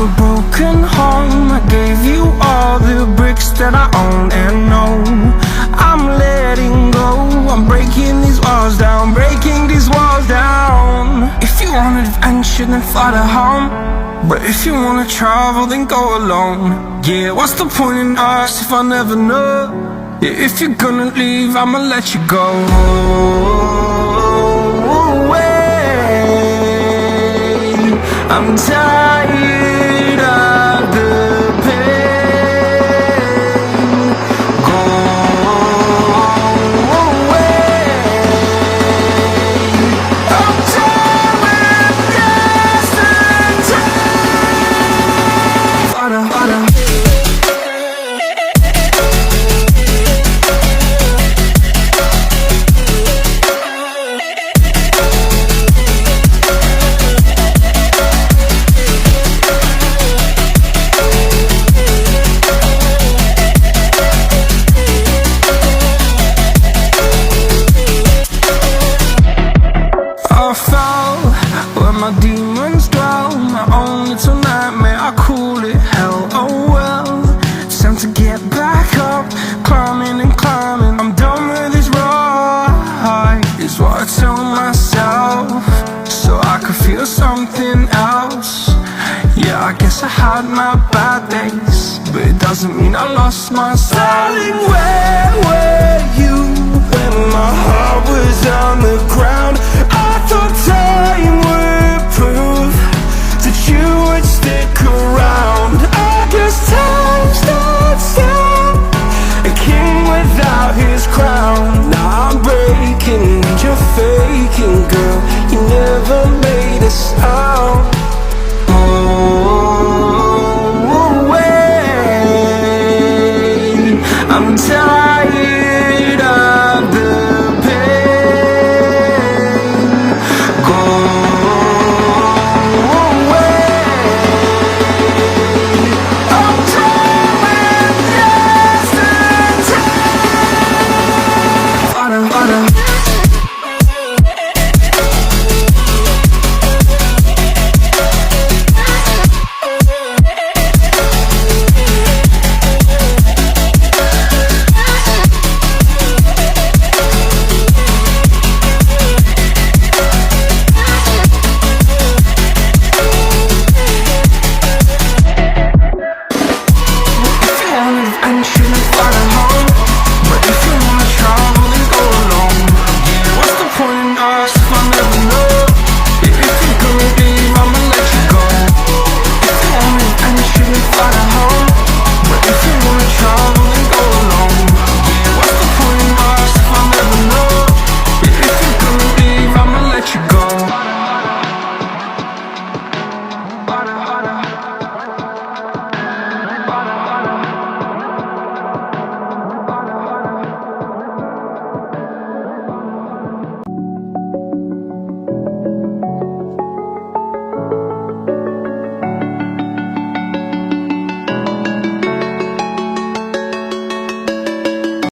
a broken home. I gave you all the bricks that I own and know. I'm letting go, I'm breaking these walls down, breaking these walls down. If you want adventure, then fly to home. But if you wanna travel, then go alone. Yeah, what's the point in us if I never know? Yeah, if you're gonna leave, I'ma let you go. I'm tired of the pain. Go away. I'm tired with yesterday. Harder, harder. I fell where my demons dwell, my own little nightmare, I call it hell. Oh well, it's time to get back up, climbing and climbing. I'm done with this ride, is what I tell myself, so I could feel something else. Yeah, I guess I had my bad days, but it doesn't mean I lost my soul. Darling, where were you when my heart was on the ground? I thought time would prove that you would stick around. I guess time stood still, a king without his crown. Now I'm breaking and you're faking, girl. You never made a sound. Oh, wait, I'm tired of the pain. Go away. I'm tired with yesterday. Harder, harder. And shouldn't find a home.